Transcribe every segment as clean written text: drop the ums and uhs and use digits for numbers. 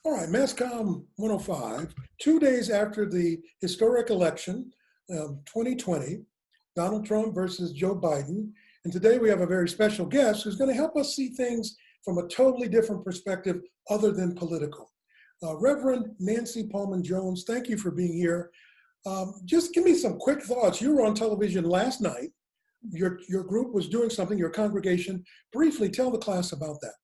All right, MassCom 105, 2 days after the historic election of 2020, Donald Trump versus Joe Biden. And today we have a very special guest who's going to help us see things from a totally different perspective other than political. Reverend Nancy Palmer Jones, thank you for being here. Just give me some quick thoughts. You were on television last night. Your group was doing something, your congregation. Briefly tell the class about that.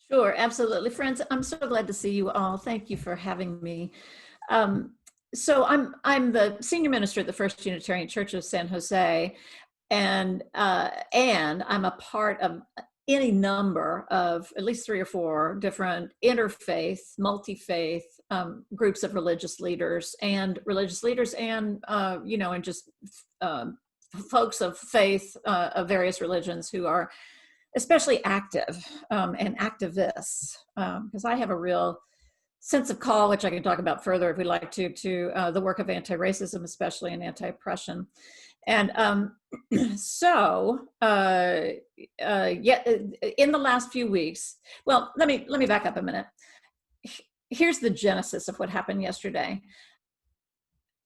Sure, absolutely. Friends, I'm so glad to see you all. Thank you for having me. So I'm the senior minister at the First Unitarian Church of San José, and I'm a part of any number of at least 3 or 4 different interfaith, multi-faith groups of religious leaders and and just folks of faith of various religions who are especially active and activists, because I have a real sense of call, which I can talk about further if we like to the work of anti-racism, especially in anti-oppression. And in the last few weeks, well, let me back up a minute. Here's the genesis of what happened yesterday.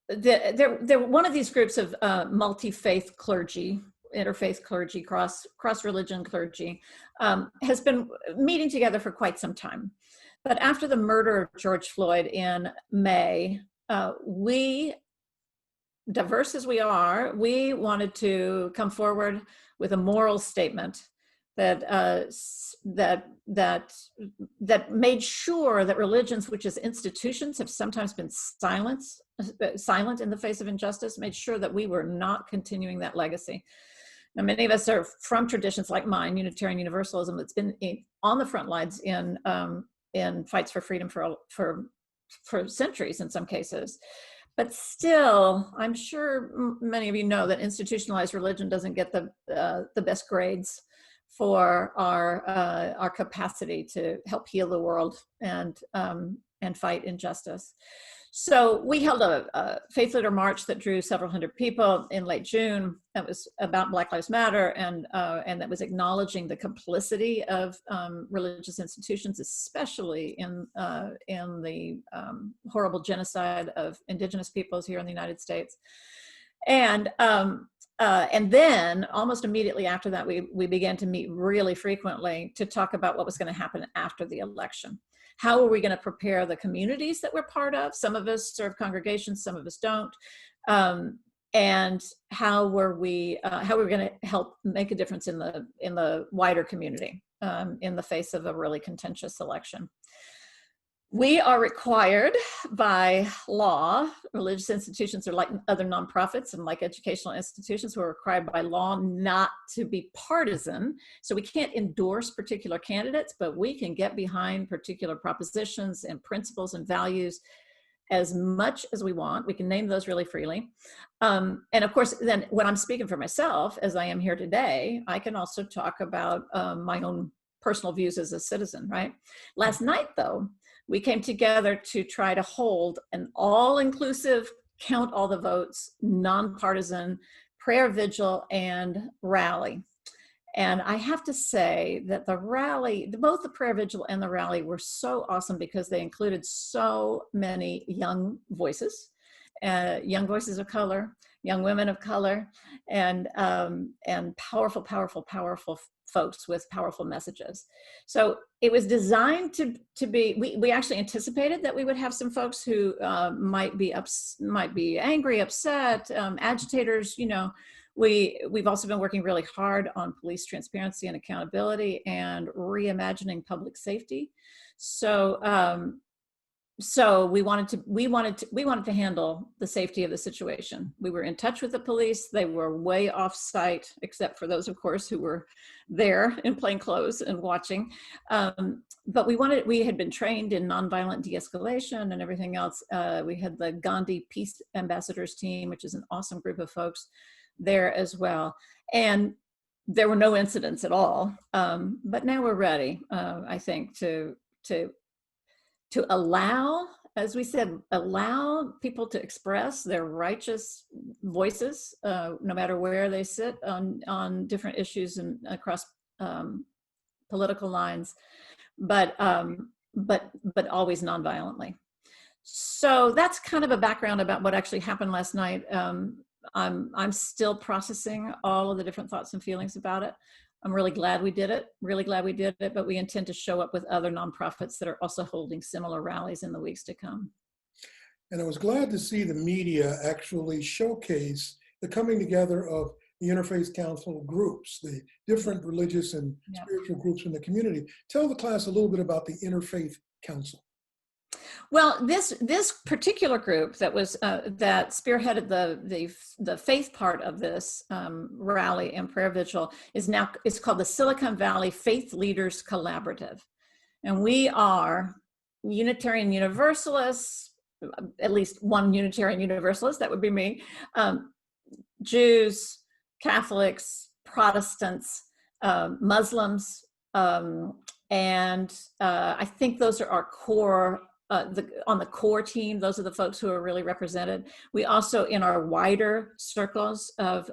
They're one of these groups of multi-faith clergy, interfaith clergy, cross-religion clergy, has been meeting together for quite some time. But after the murder of George Floyd in May, we, diverse as we are, we wanted to come forward with a moral statement that made sure that religions, which as institutions have sometimes been silent in the face of injustice, made sure that we were not continuing that legacy. Now, many of us are from traditions like mine, Unitarian Universalism, that's been on the front lines in fights for freedom for centuries in some cases. But still, I'm sure many of you know that institutionalized religion doesn't get the best grades for our capacity to help heal the world and fight injustice. So we held a faith leader march that drew several hundred people in late June. That was about Black Lives Matter, and that was acknowledging the complicity of religious institutions, especially in the horrible genocide of indigenous peoples here in the United States. And then almost immediately after that, we began to meet really frequently to talk about what was going to happen after the election. How are we going to prepare the communities that we're part of? Some of us serve congregations, some of us don't. And how were we going to help make a difference in the wider community in the face of a really contentious election? We are required by law, religious institutions are like other nonprofits and like educational institutions, who are required by law not to be partisan. So we can't endorse particular candidates, but we can get behind particular propositions and principles and values as much as we want. We can name those really freely. And of course, then when I'm speaking for myself, as I am here today, I can also talk about my own personal views as a citizen, right? Last night, though, we came together to try to hold an all-inclusive, count all the votes, nonpartisan prayer vigil and rally. And I have to say that the rally, both the prayer vigil and the rally, were so awesome because they included so many young voices of color, young women of color, and powerful, powerful, powerful folks with powerful messages. So it was designed to be, we actually anticipated that we would have some folks who might be angry, upset, agitators. You know, we've also been working really hard on police transparency and accountability and reimagining public safety. So we wanted to handle the safety of the situation. We were in touch with the police. They were way off site, except for those, of course, who were there in plain clothes and watching. But we had been trained in nonviolent de-escalation and everything else. We had the Gandhi Peace Ambassadors team, which is an awesome group of folks there as well. And there were no incidents at all. But now we're ready, I think, to allow, as we said, allow people to express their righteous voices, no matter where they sit on different issues and across political lines. But but always nonviolently. So that's kind of a background about what actually happened last night. I'm still processing all of the different thoughts and feelings about it. I'm really glad we did it, but we intend to show up with other nonprofits that are also holding similar rallies in the weeks to come. And I was glad to see the media actually showcase the coming together of the Interfaith Council groups, the different religious and spiritual groups in the community. Tell the class a little bit about the Interfaith Council. Well, this particular group that was that spearheaded the faith part of this rally and prayer vigil is called the Silicon Valley Faith Leaders Collaborative, and we are Unitarian Universalists, at least one Unitarian Universalist, that would be me, Jews, Catholics, Protestants, Muslims, and I think those are our core. On the core team, those are the folks who are really represented. We also, in our wider circles of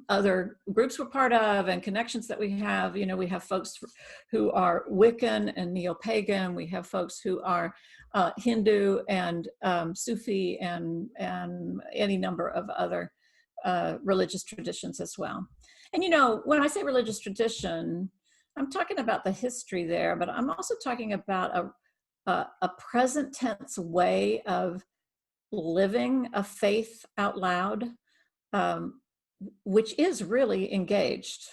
other groups we're part of and connections that we have folks who are Wiccan and neo-pagan. We have folks who are Hindu and Sufi and any number of other religious traditions as well. And when I say religious tradition, I'm talking about the history there, but I'm also talking about a present tense way of living a faith out loud, which is really engaged.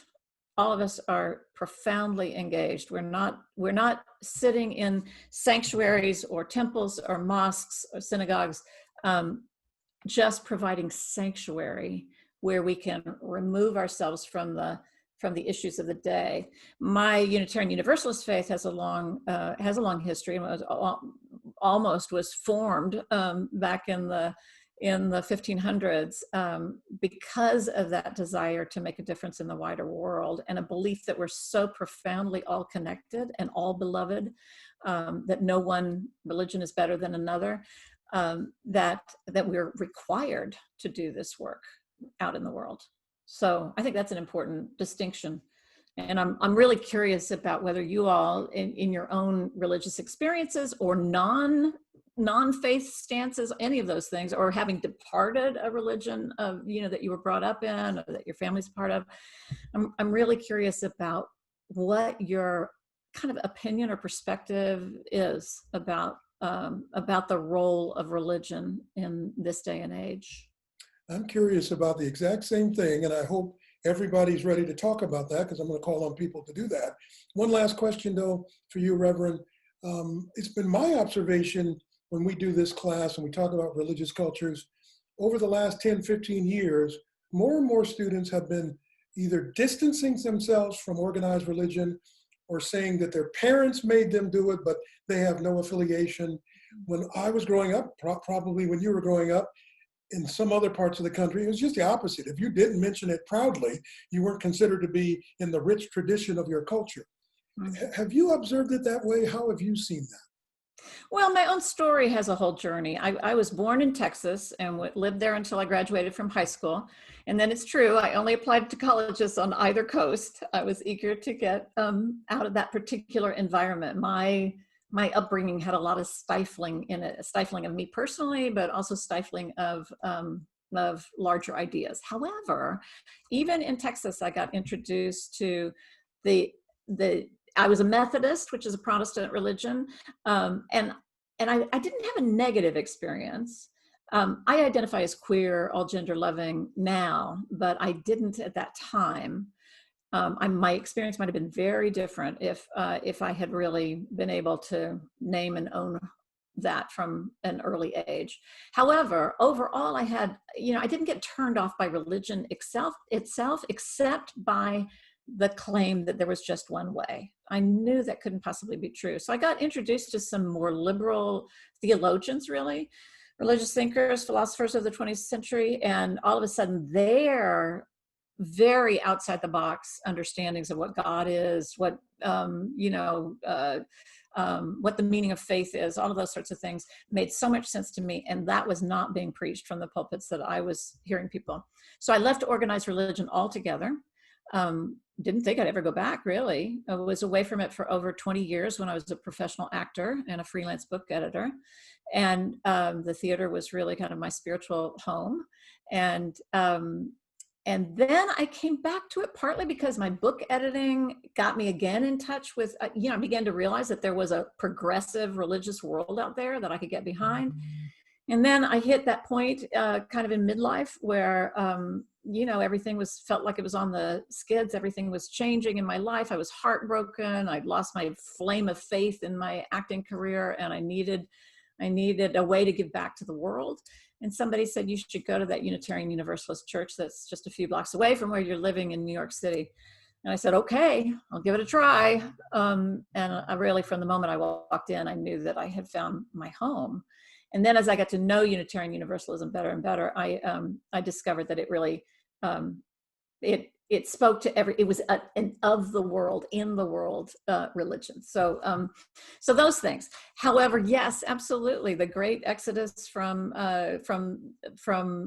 All of us are profoundly engaged. We're not sitting in sanctuaries or temples or mosques or synagogues, just providing sanctuary where we can remove ourselves from the issues of the day. My Unitarian Universalist faith has a long history, and was formed back in the 1500s because of that desire to make a difference in the wider world, and a belief that we're so profoundly all connected and all beloved, that no one religion is better than another, that we're required to do this work out in the world. So I think that's an important distinction. And I'm really curious about whether you all in your own religious experiences or non-faith stances, any of those things, or having departed a religion of, that you were brought up in or that your family's part of, I'm really curious about what your kind of opinion or perspective is about the role of religion in this day and age. I'm curious about the exact same thing, and I hope everybody's ready to talk about that, because I'm going to call on people to do that. One last question, though, for you, Reverend. It's been my observation when we do this class and we talk about religious cultures, over the last 10, 15 years, more and more students have been either distancing themselves from organized religion or saying that their parents made them do it, but they have no affiliation. When I was growing up, probably when you were growing up, in some other parts of the country, it was just the opposite. If you didn't mention it proudly, you weren't considered to be in the rich tradition of your culture. Mm-hmm. Have you observed it that way? How have you seen that? Well, my own story has a whole journey. I was born in Texas and lived there until I graduated from high school. And then it's true, I only applied to colleges on either coast. I was eager to get out of that particular environment. My upbringing had a lot of stifling in it, stifling of me personally, but also stifling of larger ideas. However, even in Texas, I got introduced to I was a Methodist, which is a Protestant religion, and I didn't have a negative experience. I identify as queer, all gender loving now, but I didn't at that time. My experience might have been very different if I had really been able to name and own that from an early age. However, overall, I didn't get turned off by religion itself, except by the claim that there was just one way. I knew that couldn't possibly be true. So I got introduced to some more liberal theologians, really, religious thinkers, philosophers of the 20th century, and all of a sudden they're very outside the box understandings of what God is, what the meaning of faith is, all of those sorts of things made so much sense to me. And that was not being preached from the pulpits that I was hearing people. So I left organized religion altogether. didn't think I'd ever go back, really. I was away from it for over 20 years when I was a professional actor and a freelance book editor. And the theater was really kind of my spiritual home. And then I came back to it partly because my book editing got me again in touch with, I began to realize that there was a progressive religious world out there that I could get behind. And then I hit that point kind of in midlife where, everything felt like it was on the skids. Everything was changing in my life. I was heartbroken. I'd lost my flame of faith in my acting career, and I needed a way to give back to the world. And somebody said, you should go to that Unitarian Universalist church that's just a few blocks away from where you're living in New York City. And I said, okay, I'll give it a try. And I really, from the moment I walked in, I knew that I had found my home. And then as I got to know Unitarian Universalism better and better, I discovered that it really, it spoke to it was an of the world, in the world religion. So those things. However, yes, absolutely, the great exodus from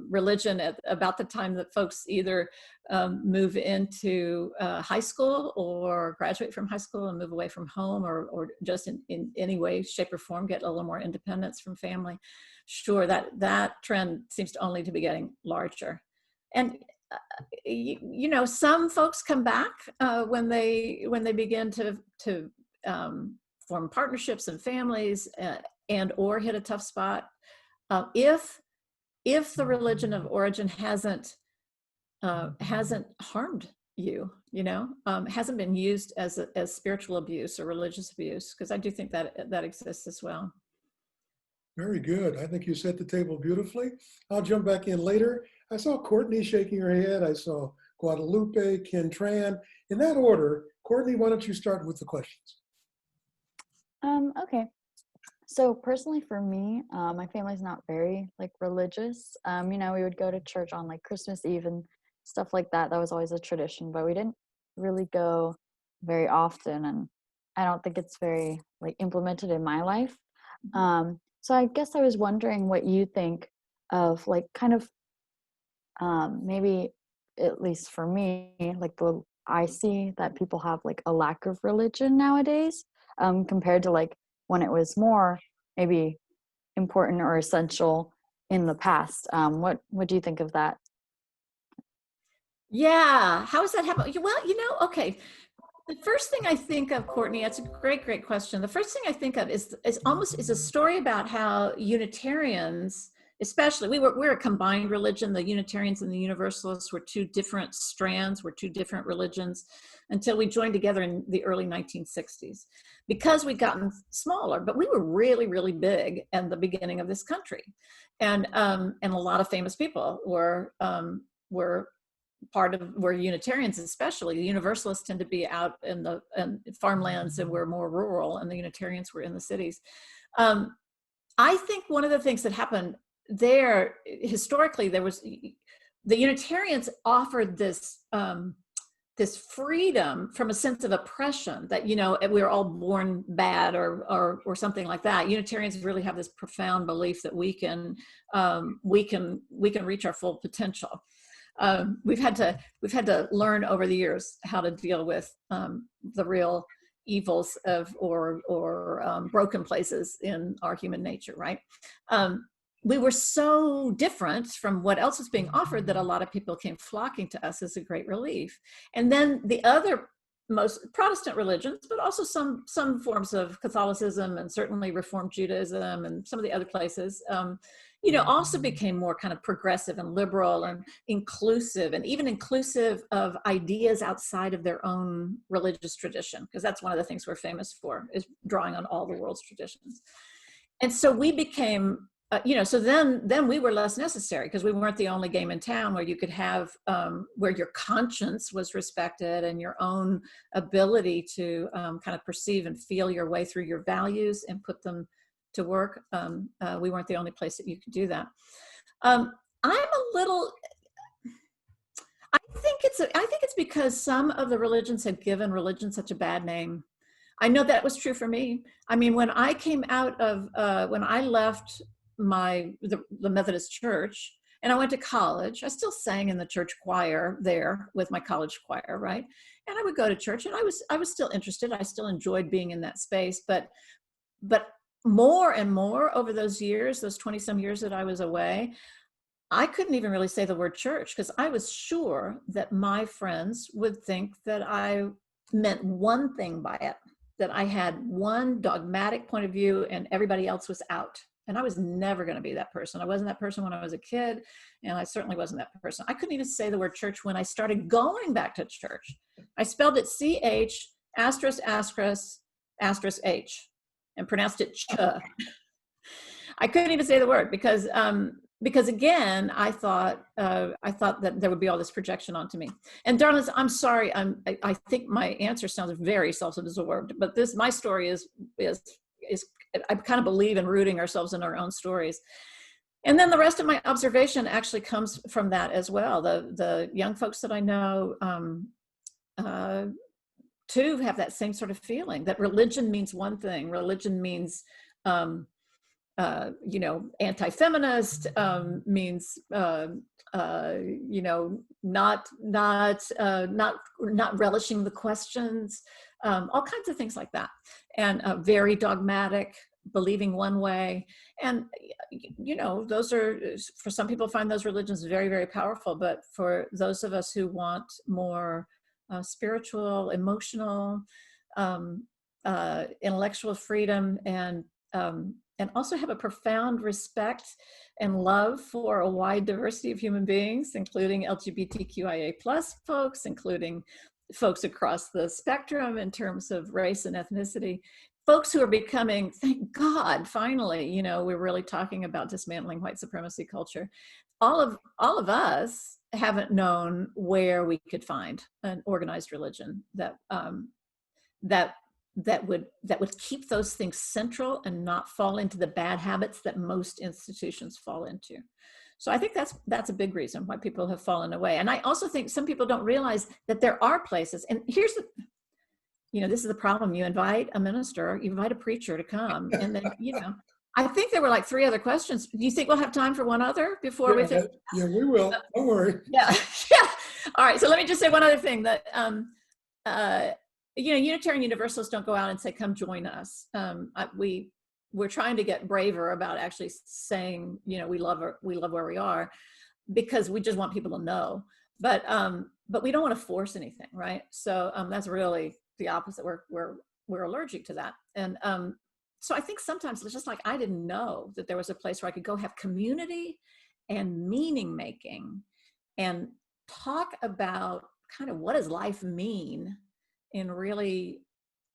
religion at about the time that folks either move into high school or graduate from high school and move away from home, or just in any way, shape, or form get a little more independence from family. Sure, that trend seems to only to be getting larger. And some folks come back when they begin to form partnerships and families and or hit a tough spot. If the religion of origin hasn't harmed you, hasn't been used as spiritual abuse or religious abuse, because I do think that exists as well. Very good. I think you set the table beautifully. I'll jump back in later. I saw Courtney shaking her head. I saw Guadalupe, Ken Tran. In that order, Courtney, why don't you start with the questions? Okay. So personally for me, my family's not very religious. We would go to church on Christmas Eve and stuff like that. That was always a tradition, but we didn't really go very often. And I don't think it's very implemented in my life. So I guess I was wondering what you think of maybe, at least for me, I see that people have a lack of religion nowadays, compared to when it was more maybe important or essential in the past. What do you think of that? Yeah, how does that happen? Well, okay. The first thing I think of, Courtney, that's a great question. The first thing I think of is a story about how Unitarians, especially, we're a combined religion. The Unitarians and the Universalists were two different strands, were two different religions until we joined together in the early 1960s, because we'd gotten smaller, but we were really, really big at the beginning of this country. And a lot of famous people were Unitarians, especially. The Universalists tend to be out in the farmlands, and we're more rural, and the Unitarians were in the cities. I think one of the things that happened there historically, the Unitarians offered this freedom from a sense of oppression that, we were all born bad or something like that. Unitarians really have this profound belief that we can reach our full potential. We've had to learn over the years how to deal with the real evils of or broken places in our human nature, right? We were so different from what else was being offered that a lot of people came flocking to us as a great relief. And then the other most Protestant religions, but also some forms of Catholicism and certainly Reformed Judaism and some of the other places, also became more kind of progressive and liberal and inclusive, and even inclusive of ideas outside of their own religious tradition, because that's one of the things we're famous for, is drawing on all the world's traditions. And so we became, so then we were less necessary, because we weren't the only game in town where you could have, where your conscience was respected and your own ability to kind of perceive and feel your way through your values and put them to work. We weren't the only place that you could do that. I think it's because some of the religions had given religion such a bad name. I know that was true for me. I mean, when I came out of, when I left the Methodist Church And I went to college. I still sang in the church choir there with my college choir, right? And I would go to church, and I was still interested. I still enjoyed being in that space, but more and more over those years, those 20 some years that I was away, I couldn't even really say the word church because I was sure that my friends would think that I meant one thing by it, that I had one dogmatic point of view and everybody else was out. And I was never going to be that person. I wasn't that person when I was a kid, and I certainly wasn't that person. I couldn't even say the word church when I started going back to church. I spelled it CH asterisk asterisk asterisk H and pronounced it ch. I couldn't even say the word because again, I thought that there would be all this projection onto me. And darlings, I'm sorry, I think my answer sounds very self-absorbed, but my story is I kind of believe in rooting ourselves in our own stories. And then the rest of my observation actually comes from that as well. The young folks that I know too have that same sort of feeling that religion means one thing. Religion means anti-feminist, means not relishing the questions, all kinds of things like that, and very dogmatic, believing one way. And those are, for some people find those religions very, very powerful, but for those of us who want more spiritual, emotional, intellectual freedom, and also have a profound respect and love for a wide diversity of human beings, including LGBTQIA+ folks, including folks across the spectrum in terms of race and ethnicity, folks who are becoming, thank God, finally, we're really talking about dismantling white supremacy culture. All of us haven't known where we could find an organized religion that would keep those things central and not fall into the bad habits that most institutions fall into. So I think that's a big reason why people have fallen away. And I also think some people don't realize that there are places, and here's this is the problem. You invite a minister, you invite a preacher to come, and then, I think there were like 3 other questions. Do you think we'll have time for one other before we finish? Yeah, we will. Don't worry. Yeah. Yeah. All right. So let me just say one other thing that, Unitarian Universalists don't go out and say, come join us. We're trying to get braver about actually saying, we love where we are, because we just want people to know, but we don't want to force anything. Right. So that's really the opposite. We're allergic to that. And so I think sometimes it's just like, I didn't know that there was a place where I could go have community and meaning making and talk about kind of what does life mean in really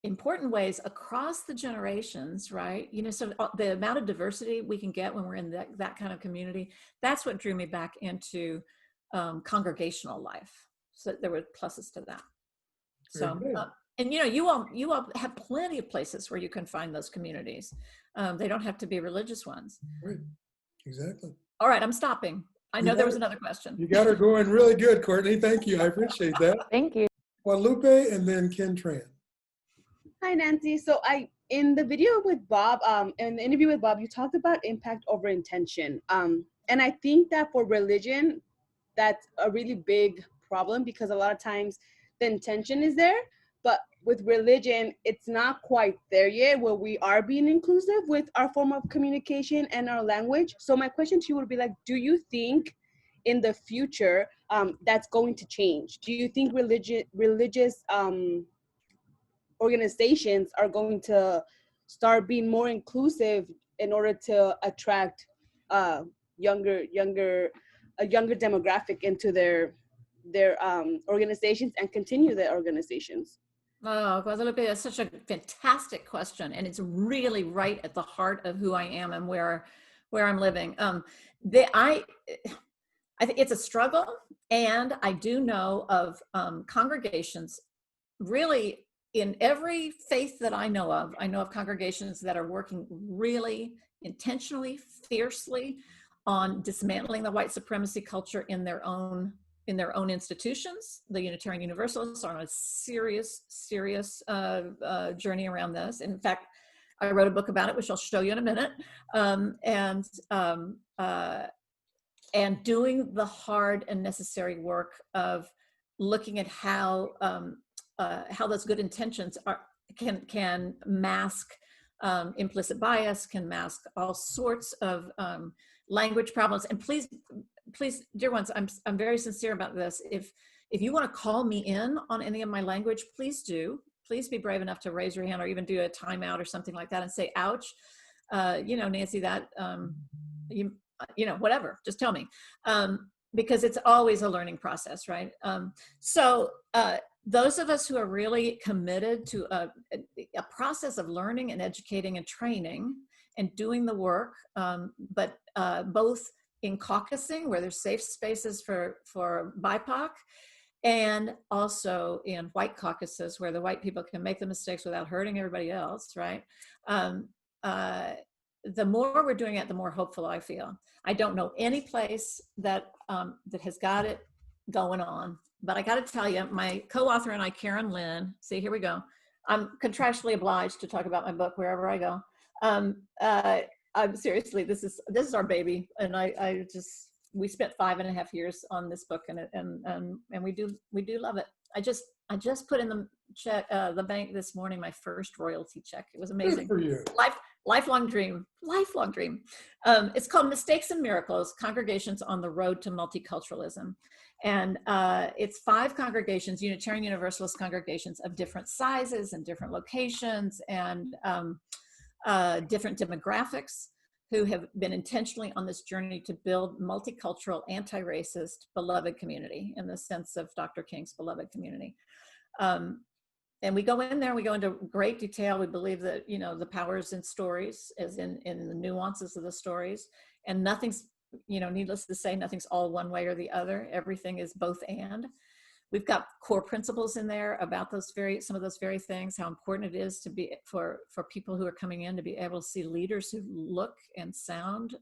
important ways across the generations, right? So the amount of diversity we can get when we're in that kind of community, that's what drew me back into congregational life. So there were pluses to that. So, and you all have plenty of places where you can find those communities. They don't have to be religious ones. Right. Exactly. All right, I'm stopping. I know there was another question. You got her going really good, Courtney. Thank you. I appreciate that. Thank you. Guadalupe and then Ken Tran. Hi, Nancy. So in the video with Bob, in the interview with Bob, you talked about impact over intention. And I think that for religion, that's a really big problem, because a lot of times the intention is there, but with religion, it's not quite there yet, where we are being inclusive with our form of communication and our language. So my question to you would be like, do you think in the future that's going to change? Do you think religious organizations are going to start being more inclusive in order to attract a younger demographic into their organizations and continue their organizations? Oh, Guadalupe, that's such a fantastic question. And it's really right at the heart of who I am and where I'm living. I think it's a struggle. And I do know of congregations, really in every faith that I know of congregations that are working really intentionally, fiercely on dismantling the white supremacy culture in their own institutions. The Unitarian Universalists are on a serious journey around this. In fact, I wrote a book about it, which I'll show you in a minute. and doing the hard and necessary work of looking at how those good intentions can mask implicit bias, can mask all sorts of language problems. And please, dear ones, I'm very sincere about this. If you want to call me in on any of my language, please do. Please be brave enough to raise your hand or even do a timeout or something like that and say, ouch, Nancy, that, whatever, just tell me. Because it's always a learning process, right? So those of us who are really committed to a process of learning and educating and training and doing the work, but both in caucusing, where there's safe spaces for BIPOC, and also in white caucuses, where the white people can make the mistakes without hurting everybody else, right? The more we're doing it, the more hopeful I feel. I don't know any place that has got it going on, but I got to tell you, my co-author and I, Karen Lynn, see, here we go. I'm contractually obliged to talk about my book wherever I go. I'm seriously, this is our baby, and we spent 5.5 years on this book, and we do love it. I just put in the bank this morning my first royalty check. It was amazing. Good for you. Lifelong dream. It's called Mistakes and Miracles: Congregations on the Road to Multiculturalism. And it's 5 congregations, Unitarian Universalist congregations of different sizes and different locations and different demographics, who have been intentionally on this journey to build multicultural, anti-racist, beloved community in the sense of Dr. King's beloved community. And we go in there, we go into great detail. We believe that, the power is in stories, as in the nuances of the stories. And nothing's, needless to say, nothing's all one way or the other. Everything is both and. We've got core principles in there about some of those very things, how important it is to be for people who are coming in to be able to see leaders who look and sound,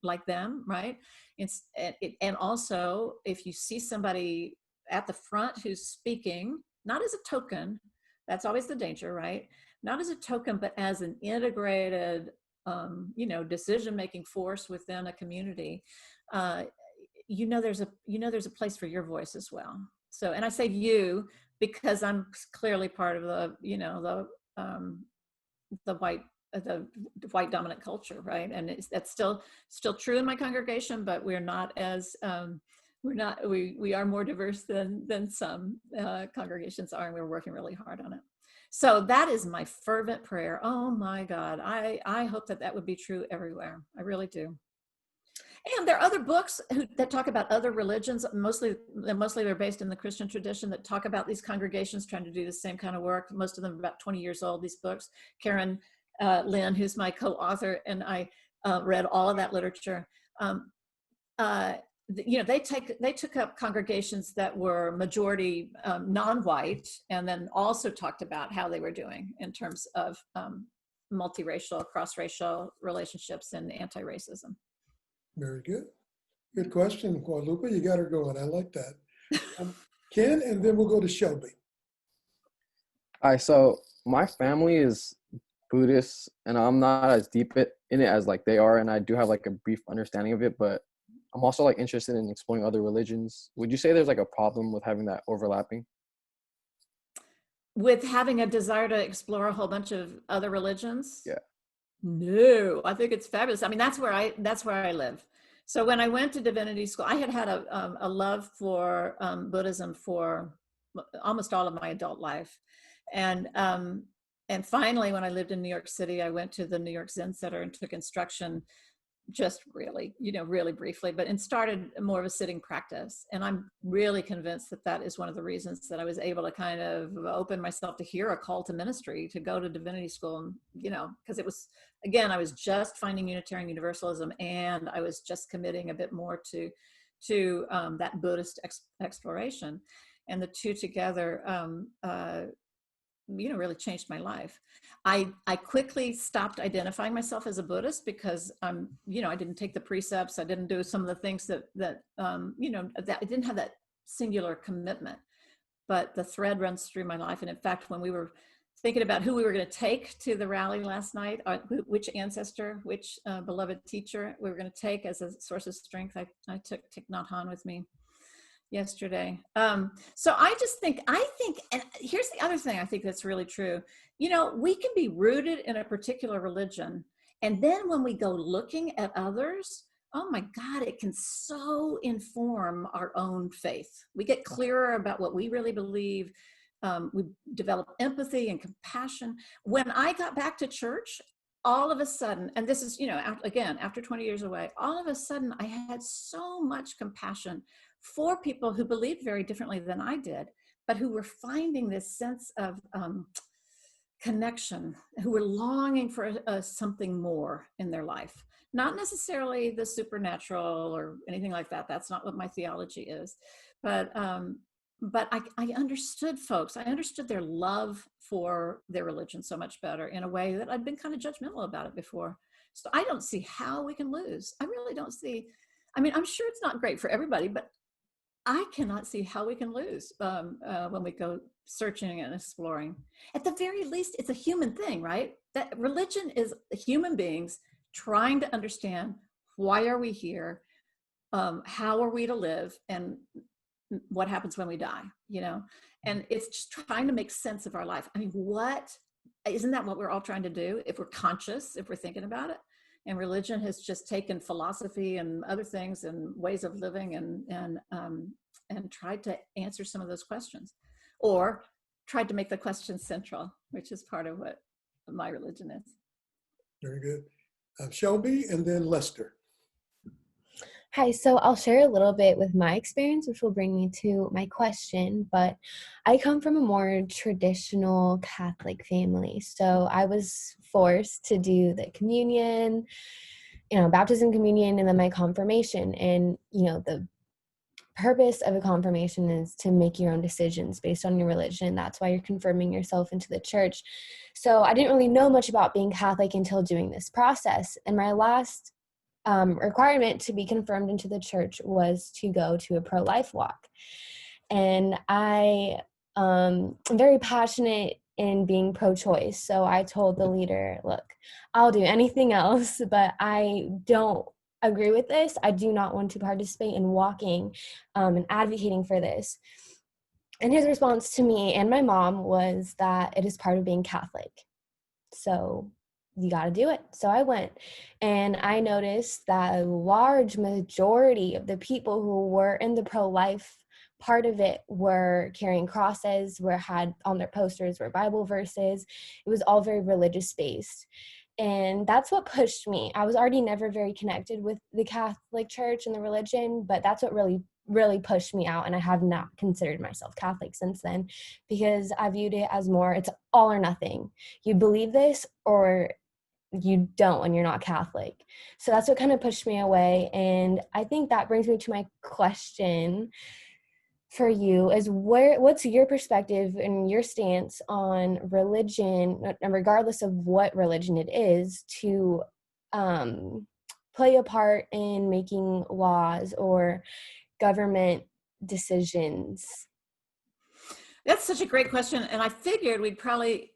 like them, right? And also, if you see somebody at the front who's speaking, not as a token, that's always the danger, right? Not as a token, but as an integrated, decision-making force within a community. There's a place for your voice as well. So, and I say you because I'm clearly part of the white dominant culture, right? And that's still true in my congregation, but we're not as we are more diverse than some congregations are, and we're working really hard on it. So that is my fervent prayer. Oh my God, I hope that would be true everywhere. I really do. And there are other books that talk about other religions. Mostly they're based in the Christian tradition, that talk about these congregations trying to do the same kind of work. Most of them are about 20 years old, these books. Karen Lynn, who's my co-author, and I read all of that literature. They took up congregations that were majority non-white, and then also talked about how they were doing in terms of multiracial, cross-racial relationships and anti-racism. Very good. Good question, Guadalupe. You got her going. I like that. Ken, and then we'll go to Shelby. All right, so my family is Buddhist, and I'm not as deep in it as like they are, and I do have like a brief understanding of it, but I'm also like interested in exploring other religions. Would you say there's like a problem with having that overlapping? With having a desire to explore a whole bunch of other religions? Yeah. No, I think it's fabulous. I mean, that's where I live. So when I went to divinity school, I had a love for Buddhism for almost all of my adult life. And finally, when I lived in New York City, I went to the New York Zen Center and took instruction, just really briefly, and started more of a sitting practice. And I'm really convinced that is one of the reasons that I was able to kind of open myself to hear a call to ministry, to go to divinity school. And, because it was, again, I was just finding Unitarian Universalism, and I was just committing a bit more to that Buddhist exploration. And the two together, really changed my life. I quickly stopped identifying myself as a Buddhist because I didn't take the precepts. I didn't do some of the things that I didn't have that singular commitment, but the thread runs through my life. And in fact, when we were thinking about who we were going to take to the rally last night, which ancestor, which beloved teacher we were going to take as a source of strength. I took Thich Nhat Hanh with me yesterday. So I think, and here's the other thing I think that's really true. You know, we can be rooted in a particular religion, and then when we go looking at others, oh my God, it can so inform our own faith. We get clearer about what we really believe. We develop empathy and compassion. When I got back to church, all of a sudden, and this is, you know, again, after 20 years away, all of a sudden I had so much compassion for people who believed very differently than I did, but who were finding this sense of connection, who were longing for something more in their life. Not necessarily the supernatural or anything like that. That's not what my theology is. But I understood folks. I understood their love for their religion so much better in a way that I'd been kind of judgmental about it before. So I don't see how we can lose. I really don't see. I mean, I'm sure it's not great for everybody, but I cannot see how we can lose when we go searching and exploring. At the very least, it's a human thing, right? That religion is human beings trying to understand, why are we here? How are we to live? And what happens when we die, you know? And it's just trying to make sense of our life. I mean, isn't that what we're all trying to do? If we're conscious, if we're thinking about it. And religion has just taken philosophy and other things and ways of living and tried to answer some of those questions, or tried to make the question central, which is part of what my religion is. Very good. Shelby, and then Lester. Hi, so I'll share a little bit with my experience, which will bring me to my question, but I come from a more traditional Catholic family. So I was forced to do the communion, baptism, communion, and then my confirmation. And, the purpose of a confirmation is to make your own decisions based on your religion. That's why you're confirming yourself into the church. So I didn't really know much about being Catholic until doing this process. And my last requirement to be confirmed into the church was to go to a pro-life walk. And I am very passionate in being pro-choice. So I told the leader, look, I'll do anything else, but I don't agree with this. I do not want to participate in walking and advocating for this. And his response to me and my mom was that it is part of being Catholic. So you got to do it. So I went, and I noticed that a large majority of the people who were in the pro-life part of it were carrying crosses, had on their posters were Bible verses. It was all very religious based. And that's what pushed me. I was already never very connected with the Catholic Church and the religion, but that's what really pushed me out. And I have not considered myself Catholic since then, because I viewed it as more, it's all or nothing. You believe this or you don't, and you're not Catholic. So that's what kind of pushed me away. And I think that brings me to my question for you is what's your perspective and your stance on religion, regardless of what religion it is, to play a part in making laws or government decisions? That's such a great question. And I figured we'd probably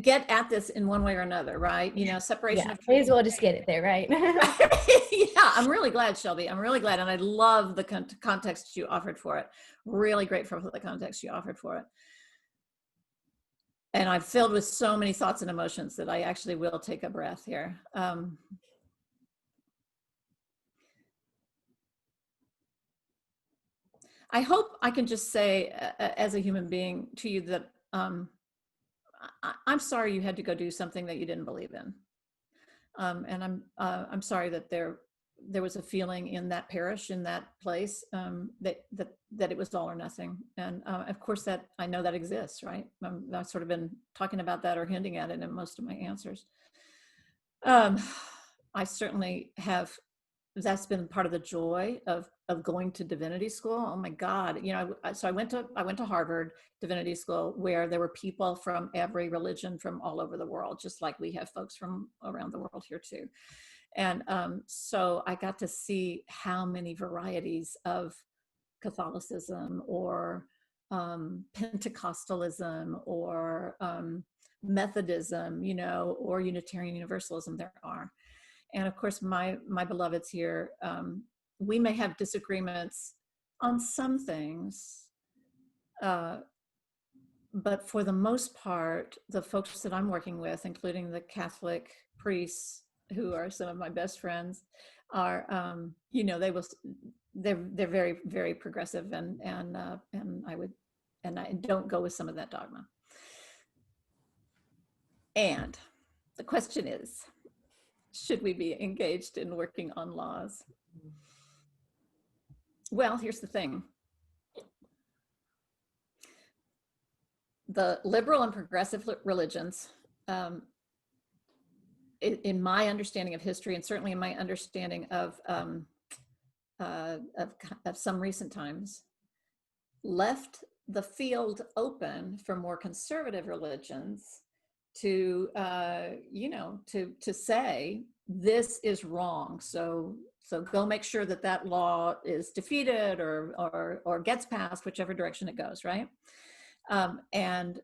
get at this in one way or another, right? Separation of may as well just get it there, right? Yeah, I'm really glad, Shelby. I'm really glad. And I love the context you offered for it. Really grateful for the context you offered for it. And I'm filled with so many thoughts and emotions that I actually will take a breath here. I hope I can just say, as a human being to you, that I'm sorry you had to go do something that you didn't believe in. And I'm sorry that there was a feeling in that parish, in that place, that it was all or nothing. And of course that I know that exists, right? I've sort of been talking about that or hinting at it in most of my answers. I certainly have. That's been part of the joy of going to divinity school. Oh my God. So I went to Harvard Divinity School, where there were people from every religion from all over the world, just like we have folks from around the world here too. And so I got to see how many varieties of Catholicism or Pentecostalism or Methodism, you know, or Unitarian Universalism there are. And of course, my beloveds here, we may have disagreements on some things, but for the most part, the folks that I'm working with, including the Catholic priests, who are some of my best friends, are, you know, they're very, very progressive, and I don't go with some of that dogma. And the question is, should we be engaged in working on laws? Well, here's the thing. The liberal and progressive religions, in my understanding of history, and certainly in my understanding of some recent times, left the field open for more conservative religions to, you know, to say this is wrong. So go make sure that that law is defeated or gets passed, whichever direction it goes, right? And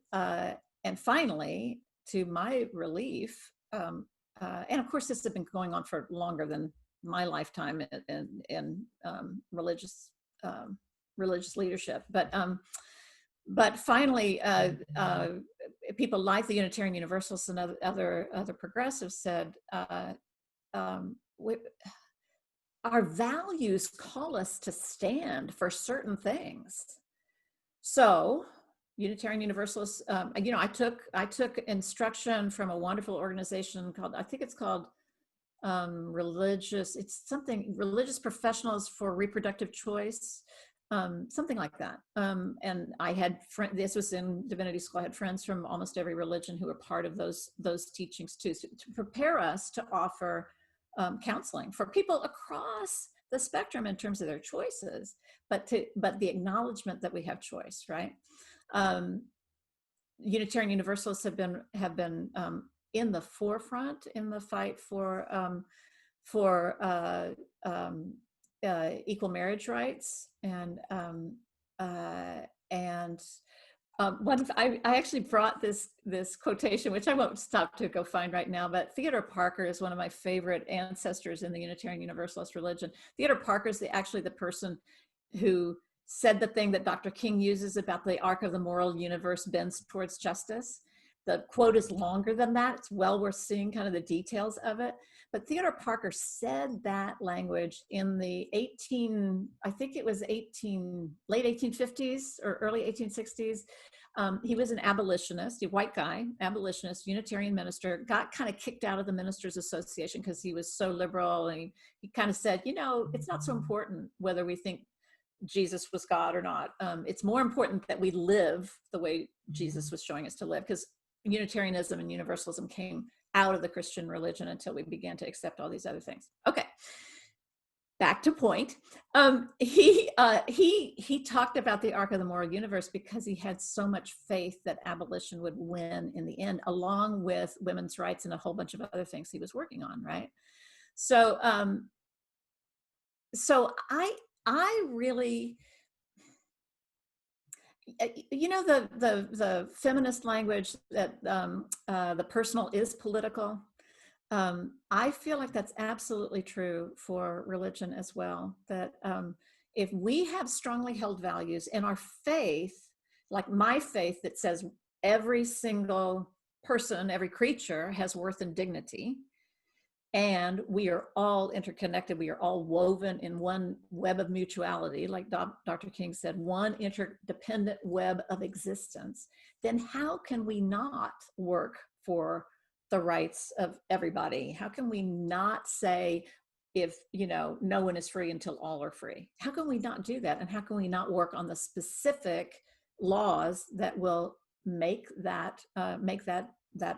finally, to my relief, and of course this has been going on for longer than my lifetime in religious leadership, but finally, people like the Unitarian Universalists and other progressives said, our values call us to stand for certain things. So Unitarian Universalists, you know, I took instruction from a wonderful organization called, I think it's called Religious Professionals for Reproductive Choice, something like that. And I had this was in Divinity School. I had friends from almost every religion who were part of those teachings too, so to prepare us to offer counseling for people across the spectrum in terms of their choices, but the acknowledgement that we have choice, right? Unitarian Universalists have been in the forefront in the fight for equal marriage rights, and I actually brought this quotation, which I won't stop to go find right now, but Theodore Parker is one of my favorite ancestors in the Unitarian Universalist religion. Theodore Parker is actually the person who said the thing that Dr. King uses about the arc of the moral universe bends towards justice. The quote is longer than that. It's well worth seeing kind of the details of it. But Theodore Parker said that language in the late 1850s or early 1860s. He was an abolitionist, a white guy, abolitionist, Unitarian minister, got kind of kicked out of the Ministers Association because he was so liberal. And he kind of said, you know, it's not so important whether we think Jesus was God or not. It's more important that we live the way Jesus was showing us to live, because Unitarianism and Universalism came out of the Christian religion until we began to accept all these other things. Okay, back to point. He talked about the arc of the moral universe because he had so much faith that abolition would win in the end, along with women's rights and a whole bunch of other things he was working on, right? So, I really, you know, the feminist language that the personal is political. I feel like that's absolutely true for religion as well. That if we have strongly held values in our faith, like my faith that says every single person, every creature has worth and dignity, and we are all interconnected. We are all woven in one web of mutuality, like Dr. King said, one interdependent web of existence. Then how can we not work for the rights of everybody? How can we not say, if, you know, no one is free until all are free? How can we not do that? And how can we not work on the specific laws that will make that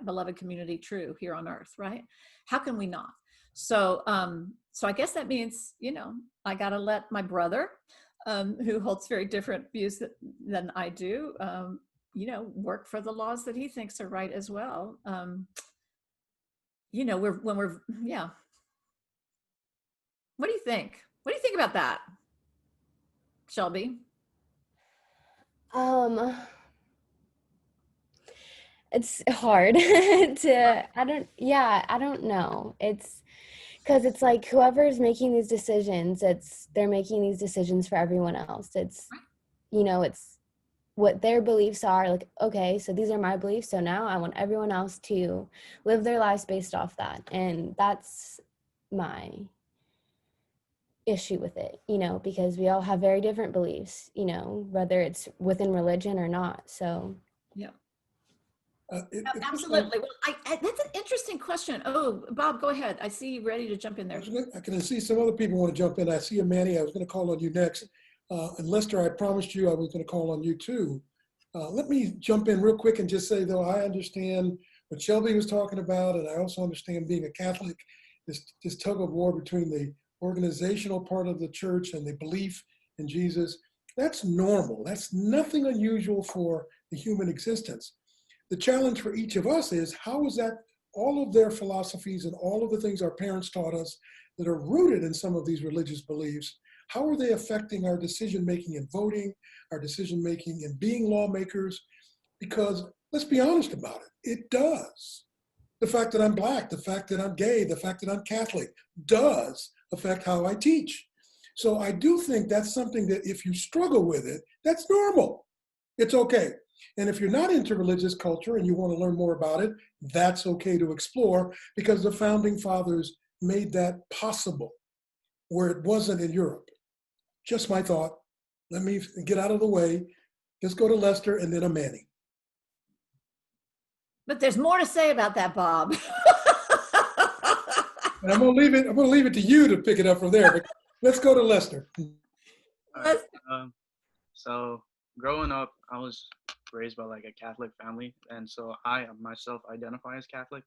beloved community true here on earth, right? How can we not? So I guess that means, you know, I got to let my brother, who holds very different views than I do, you know, work for the laws that he thinks are right as well. You know, yeah. What do you think? What do you think about that, Shelby? it's hard to, I don't know. It's because it's like whoever's making these decisions, they're making these decisions for everyone else. It's, it's what their beliefs are. Like, okay, so these are my beliefs. So now I want everyone else to live their lives based off that. And that's my issue with it, because we all have very different beliefs, whether it's within religion or not. So Yeah. Absolutely. Well, that's an interesting question. Oh, Bob, go ahead. I see you ready to jump in there. I can see some other people want to jump in. I see you, Manny. I was going to call on you next. And Lester, I promised you I was going to call on you too. Let me jump in real quick and just say, though, I understand what Shelby was talking about, and I also understand being a Catholic, this tug of war between the organizational part of the church and the belief in Jesus. That's normal. That's nothing unusual for the human existence. The challenge for each of us is, how is that all of their philosophies and all of the things our parents taught us that are rooted in some of these religious beliefs, how are they affecting our decision-making in voting, our decision-making in being lawmakers? Because let's be honest about it, it does. The fact that I'm Black, the fact that I'm gay, the fact that I'm Catholic does affect how I teach. So I do think that's something that if you struggle with it, that's normal. It's okay. And if you're not into religious culture and you want to learn more about it, that's okay to explore, because the founding fathers made that possible where it wasn't in Europe. Just my thought. Let me get out of the way. Just go to Lester and then a Manny. But there's more to say about that, Bob. And I'm gonna leave it to you to pick it up from there. But let's go to Lester. Right. So growing up, I was raised by like a Catholic family, and so I myself identify as Catholic.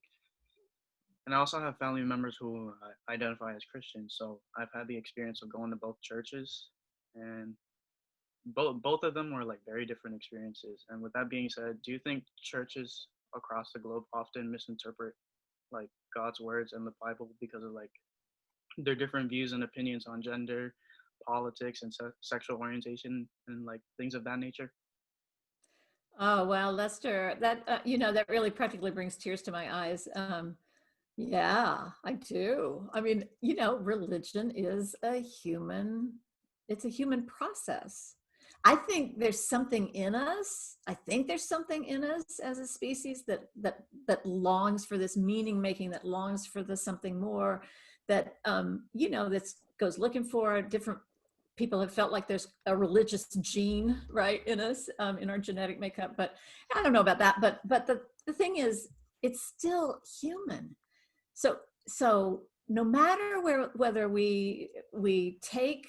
And I also have family members who identify as Christian. So I've had the experience of going to both churches, and both of them were like very different experiences. And with that being said, do you think churches across the globe often misinterpret like God's words and the Bible because of like their different views and opinions on gender, politics, and sexual orientation and like things of that nature? Oh, well, Lester, that, that really practically brings tears to my eyes. Yeah, I do. I mean, religion is it's a human process. I think there's something in us. I think there's something in us as a species that longs for this meaning making, that longs for the something more, that, that goes looking for different. People have felt like there's a religious gene, right, in us, in our genetic makeup. But I don't know about that. But the thing is, it's still human. So no matter whether we take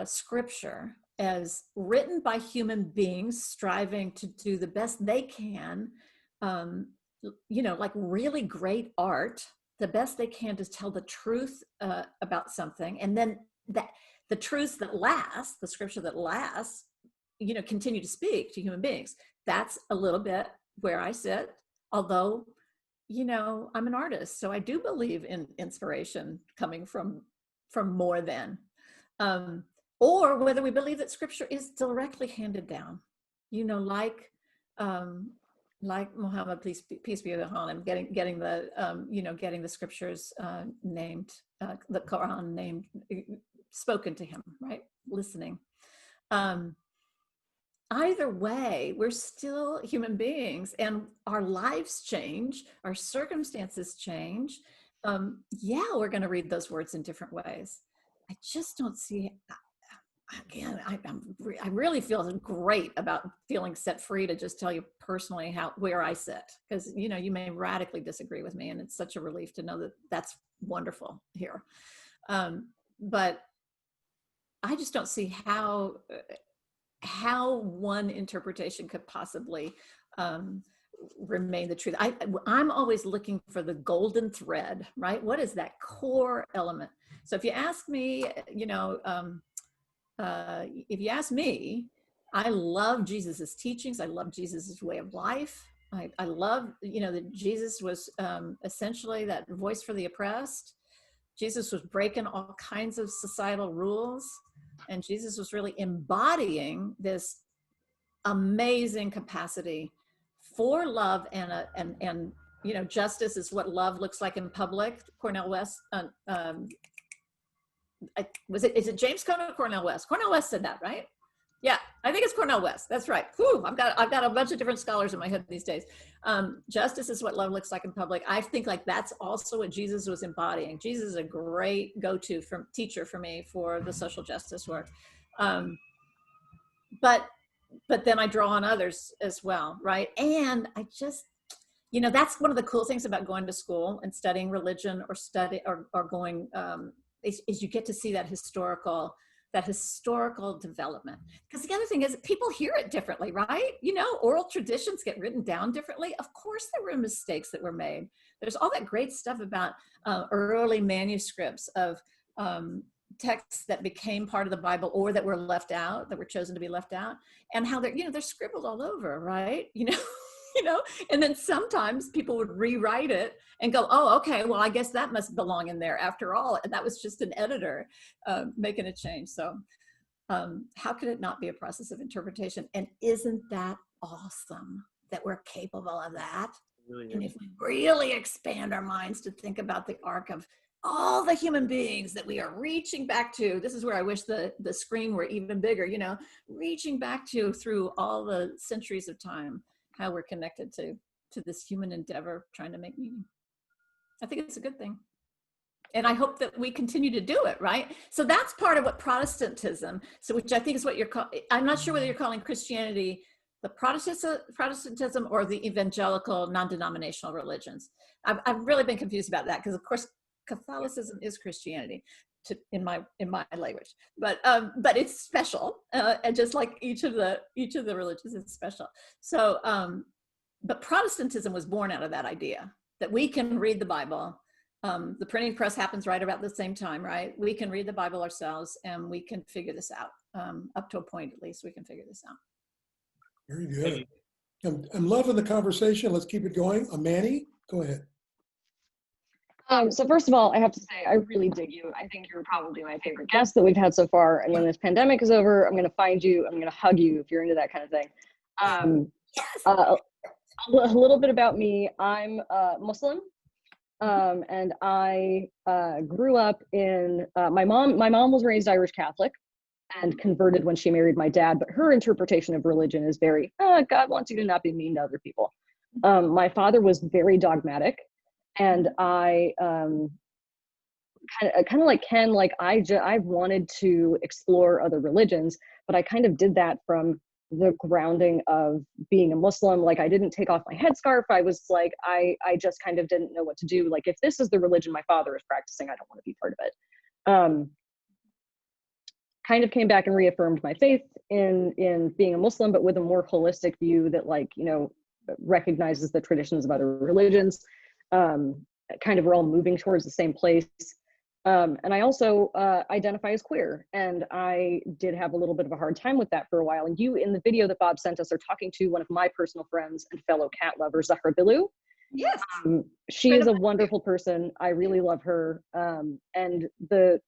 scripture as written by human beings striving to do the best they can, like really great art, the best they can to tell the truth about something, and then that the truths that last, the scripture that lasts, continue to speak to human beings. That's a little bit where I sit, although I'm an artist, so I do believe in inspiration coming from more than, or whether we believe that scripture is directly handed down, like Muhammad, peace be upon him, getting the scriptures named, the Quran named, spoken to him, right? Listening. Either way, we're still human beings, and our lives change, our circumstances change. We're going to read those words in different ways. I just don't see, again, I really feel great about feeling set free to just tell you personally where I sit, because you may radically disagree with me, and it's such a relief to know that that's wonderful here. But I just don't see how one interpretation could possibly remain the truth. I'm always looking for the golden thread, right? What is that core element? So if you ask me, I love Jesus's teachings. I love Jesus's way of life. I love, that Jesus was essentially that voice for the oppressed. Jesus was breaking all kinds of societal rules. And Jesus was really embodying this amazing capacity for love and you know, justice is what love looks like in public. Cornel West, is it James Cone or Cornel West? Cornel West said that, right? Yeah, I think it's Cornel West. That's right. Whew, I've got a bunch of different scholars in my head these days. Justice is what love looks like in public. I think like that's also what Jesus was embodying. Jesus is a great go-to teacher for me for the social justice work. But then I draw on others as well, right? And I just, you know, that's one of the cool things about going to school and studying religion or going, is you get to see that historical development. Because the other thing is people hear it differently, right? You know, oral traditions get written down differently. Of course there were mistakes that were made. There's all that great stuff about early manuscripts of texts that became part of the Bible or that were left out, that were chosen to be left out, and how they're, you know, they're scribbled all over, right? You know, you know, and then sometimes people would rewrite it and go, oh, okay, well, I guess that must belong in there after all. And that was just an editor making a change. So how could it not be a process of interpretation? And isn't that awesome that we're capable of that? Really, and if we really expand our minds to think about the arc of all the human beings that we are reaching back to, this is where I wish the screen were even bigger, you know, reaching back to through all the centuries of time, how we're connected to this human endeavor trying to make meaning. I think it's a good thing. And I hope that we continue to do it, right? So that's part of what Protestantism, so which I think is what you're calling, I'm not sure whether you're calling Christianity the Protestantism or the evangelical non-denominational religions. I've really been confused about that because of course Catholicism is Christianity in my language, but it's special, and just like each of the religions is special. So, but Protestantism was born out of that idea that we can read the Bible. The printing press happens right about the same time, right? We can read the Bible ourselves, and we can figure this out. Up to a point, at least, we can figure this out. Very good. I'm loving the conversation. Let's keep it going. Manny, go ahead. So first of all, I have to say, I really dig you. I think you're probably my favorite guest that we've had so far. And when this pandemic is over, I'm going to find you. I'm going to hug you if you're into that kind of thing. A little bit about me. I'm Muslim. And I grew up in, my mom was raised Irish Catholic and converted when she married my dad. But her interpretation of religion is very, God wants you to not be mean to other people. My father was very dogmatic. And I kind of like Ken, like I wanted to explore other religions, but I kind of did that from the grounding of being a Muslim. Like I didn't take off my headscarf. I was like, I just kind of didn't know what to do. Like if this is the religion my father is practicing, I don't want to be part of it. Kind of came back and reaffirmed my faith in being a Muslim, but with a more holistic view that, like, you know, recognizes the traditions of other religions. Kind of we're all moving towards the same place. And I also identify as queer, and I did have a little bit of a hard time with that for a while. And you, in the video that Bob sent us, are talking to one of my personal friends and fellow cat lover, Zahra Bilou. Yes. She is a wonderful person. I really love her. And the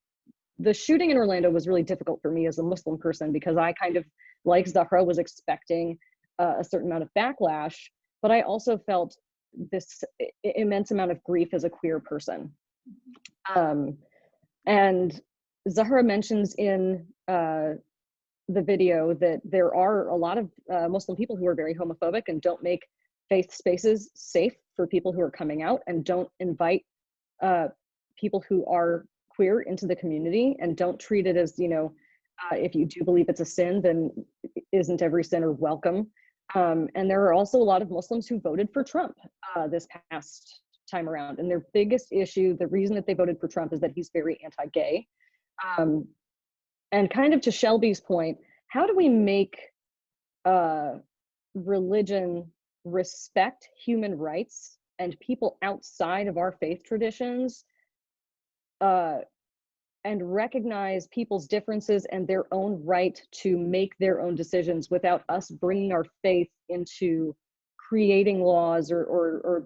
shooting in Orlando was really difficult for me as a Muslim person, because I kind of, like Zahra, was expecting a certain amount of backlash, but I also felt this immense amount of grief as a queer person. And Zahra mentions in the video that there are a lot of Muslim people who are very homophobic and don't make faith spaces safe for people who are coming out, and don't invite people who are queer into the community, and don't treat it as, you know, if you do believe it's a sin, then isn't every sinner welcome? And there are also a lot of Muslims who voted for Trump this past time around. And their biggest issue, the reason that they voted for Trump, is that he's very anti-gay. And kind of to Shelby's point, how do we make religion respect human rights and people outside of our faith traditions, and recognize people's differences and their own right to make their own decisions without us bringing our faith into creating laws or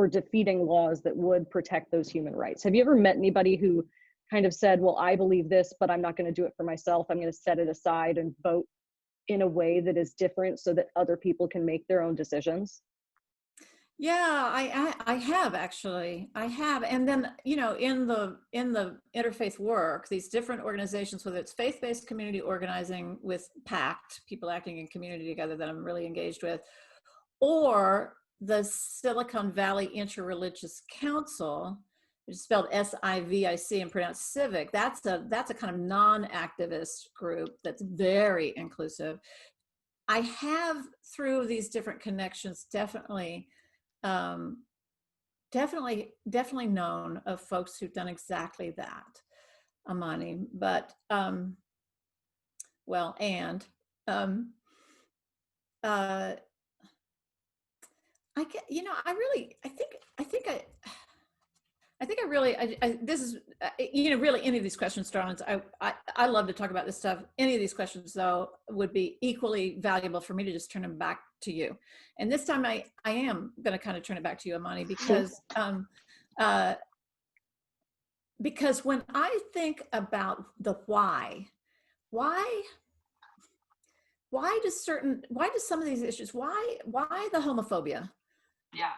defeating laws that would protect those human rights? Have you ever met anybody who kind of said, well, I believe this, but I'm not going to do it for myself. I'm going to set it aside and vote in a way that is different so that other people can make their own decisions? Yeah, I have actually. I have. And then, you know, in the interfaith work, these different organizations, whether it's faith-based community organizing with PACT, people acting in community together that I'm really engaged with, or the Silicon Valley Interreligious Council, which is spelled SIVIC and pronounced civic. That's a kind of non-activist group that's very inclusive. I have, through these different connections, definitely known of folks who've done exactly that, Amani. But well, and I get, you know, this is, you know, really any of these questions, darlings, I love to talk about this stuff. Any of these questions, though, would be equally valuable for me to just turn them back to you. And this time I am going to kind of turn it back to you, Amani, because when I think about the why do some of these issues, why the homophobia? Yeah.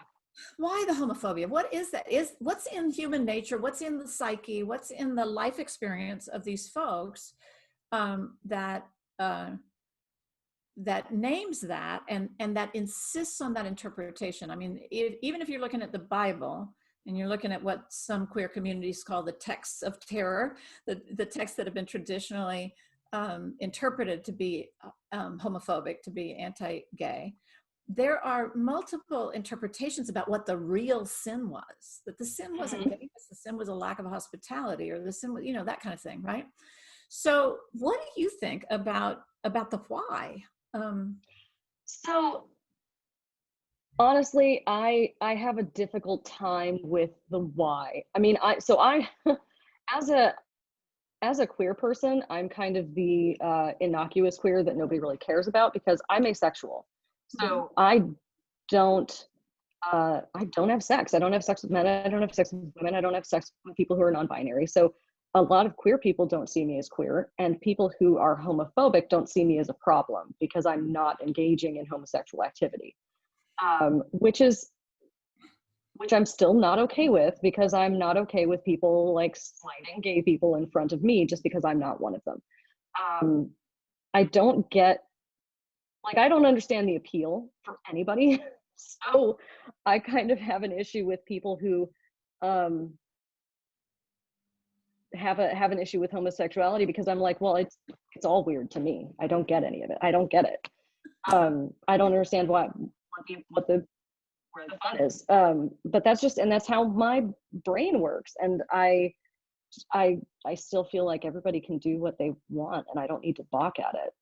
Why the homophobia? What is that? What's in human nature? What's in the psyche? What's in the life experience of these folks that names that and that insists on that interpretation? I mean, even if you're looking at the Bible and you're looking at what some queer communities call the texts of terror, the texts that have been traditionally interpreted to be homophobic, to be anti-gay, there are multiple interpretations about what the real sin was, that the sin wasn't gayness, the sin was a lack of hospitality, or the sin was, you know, that kind of thing, right? So what do you think about the why? So honestly, I have a difficult time with the why. I mean, as a queer person, I'm kind of the innocuous queer that nobody really cares about because I'm asexual. So I don't have sex. I don't have sex with men. I don't have sex with women. I don't have sex with people who are non-binary. So a lot of queer people don't see me as queer, and people who are homophobic don't see me as a problem because I'm not engaging in homosexual activity, which I'm still not okay with, because I'm not okay with people like slighting gay people in front of me just because I'm not one of them. I don't understand the appeal for anybody. So I kind of have an issue with people who have an issue with homosexuality, because I'm like, well, it's all weird to me. I don't get any of it. I don't get it. I don't understand where the fun is. But that's how my brain works. And I still feel like everybody can do what they want, and I don't need to balk at it.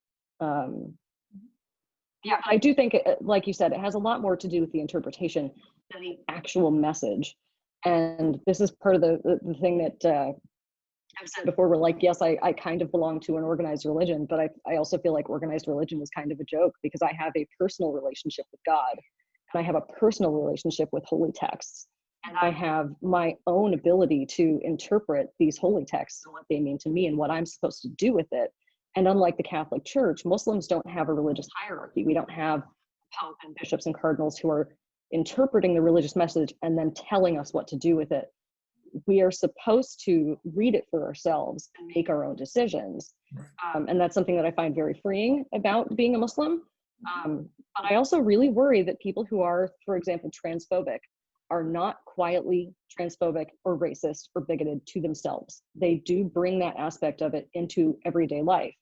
Yeah, I do think, like you said, it has a lot more to do with the interpretation than the actual message. And this is part of the thing that I've said before. We're like, yes, I kind of belong to an organized religion, but I also feel like organized religion is kind of a joke, because I have a personal relationship with God, and I have a personal relationship with holy texts. And I have my own ability to interpret these holy texts and what they mean to me and what I'm supposed to do with it. And unlike the Catholic Church, Muslims don't have a religious hierarchy. We don't have Pope and bishops and cardinals who are interpreting the religious message and then telling us what to do with it. We are supposed to read it for ourselves and make our own decisions. And that's something that I find very freeing about being a Muslim. But I also really worry that people who are, for example, transphobic, are not quietly transphobic or racist or bigoted to themselves. They do bring that aspect of it into everyday life,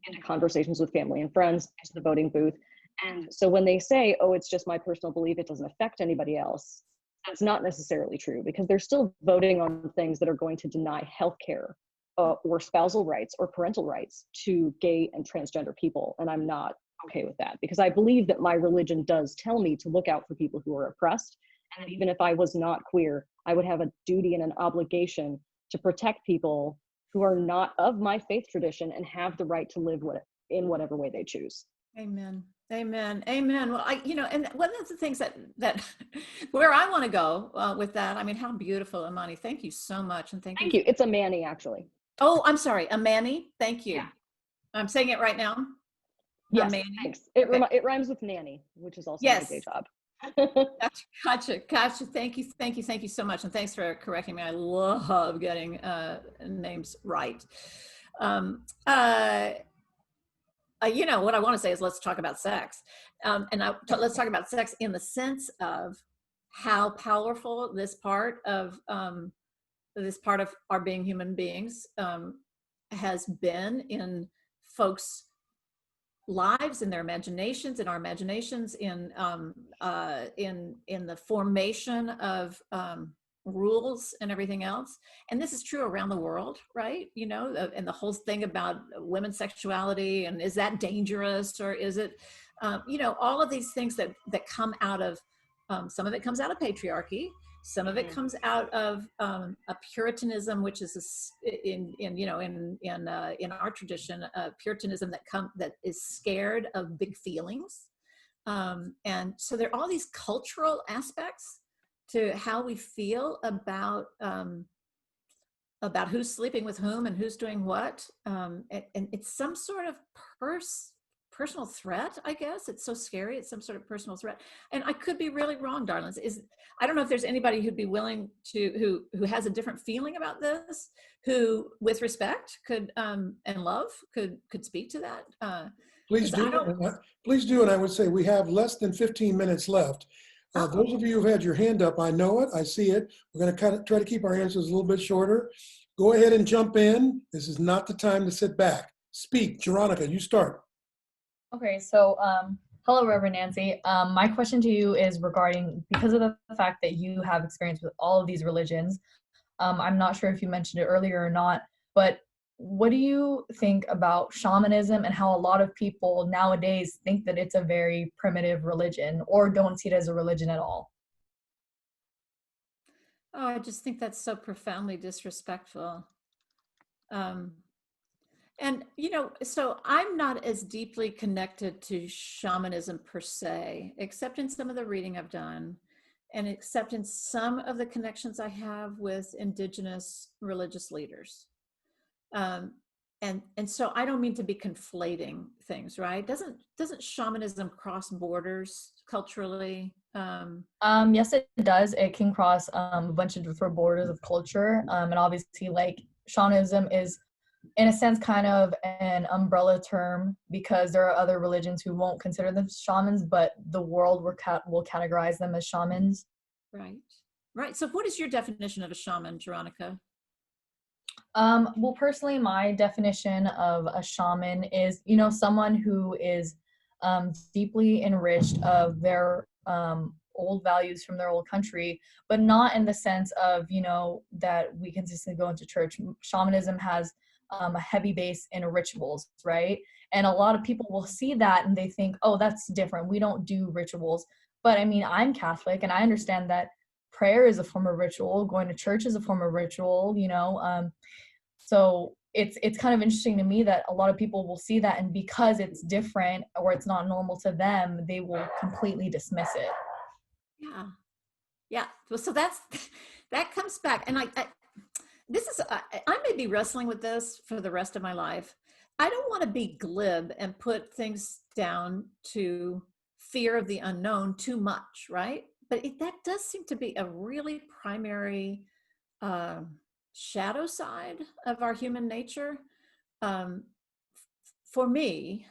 into conversations with family and friends, into the voting booth. And so when they say, oh, it's just my personal belief, it doesn't affect anybody else, that's not necessarily true, because they're still voting on things that are going to deny healthcare or spousal rights or parental rights to gay and transgender people. And I'm not okay with that, because I believe that my religion does tell me to look out for people who are oppressed. And even if I was not queer, I would have a duty and an obligation to protect people who are not of my faith tradition and have the right to live in whatever way they choose. Amen. Amen. Amen. Well, and one of the things that where I want to go with that, I mean, how beautiful, Amani. Thank you so much. And thank you. It's a Manny, actually. Oh, I'm sorry. Amani. Thank you. Yeah. I'm saying it right now. Yes, Amani. thanks. It rhymes with nanny, which is also my day job. Gotcha. Thank you so much. And thanks for correcting me. I love getting names right. You know, what I want to say is let's talk about sex. Let's talk about sex in the sense of how powerful this part of our being human beings has been in folks' lives, in their imaginations, in our imaginations, in the formation of rules and everything else. And this is true around the world, right? You know, and the whole thing about women's sexuality, and is that dangerous, or is it, you know, all of these things that come out of, some of it comes out of patriarchy, some of it comes out of a Puritanism, which is in our tradition, Puritanism that is scared of big feelings, and so there are all these cultural aspects to how we feel about who's sleeping with whom and who's doing what, and it's some sort of personal threat, I guess. It's so scary. It's some sort of personal threat. And I could be really wrong, darlings. I don't know if there's anybody who'd be willing to, who has a different feeling about this, who with respect could, and love could speak to that. Please do. Please do. And I would say we have less than 15 minutes left. Those of you who've had your hand up, I know it, I see it. We're going to try to keep our answers a little bit shorter. Go ahead and jump in. This is not the time to sit back. Speak. Jeronica, you start. Okay, so hello, Reverend Nancy. My question to you is regarding, because of the fact that you have experience with all of these religions, I'm not sure if you mentioned it earlier or not, but what do you think about shamanism and how a lot of people nowadays think that it's a very primitive religion or don't see it as a religion at all? Oh, I just think that's so profoundly disrespectful. And, you know, so I'm not as deeply connected to shamanism per se, except in some of the reading I've done, and except in some of the connections I have with indigenous religious leaders. And so I don't mean to be conflating things, right? Doesn't shamanism cross borders culturally? Yes, it does. It can cross a bunch of different borders of culture. And obviously, like, shamanism is, in a sense, kind of an umbrella term, because there are other religions who won't consider them shamans, but the world will categorize them as shamans. Right. So what is your definition of a shaman, Jeronica? Well, personally, my definition of a shaman is, you know, someone who is deeply enriched of their old values from their old country, but not in the sense of, you know, that we consistently go into church. Shamanism has a heavy base in rituals, right? And a lot of people will see that and they think, oh, that's different. We don't do rituals. But I mean, I'm Catholic and I understand that prayer is a form of ritual, going to church is a form of ritual, you know. So it's kind of interesting to me that a lot of people will see that, and because it's different or it's not normal to them, they will completely dismiss it. Yeah. Well, so that comes back, and I may be wrestling with this for the rest of my life. I don't want to be glib and put things down to fear of the unknown too much, right? But that does seem to be a really primary shadow side of our human nature. For me,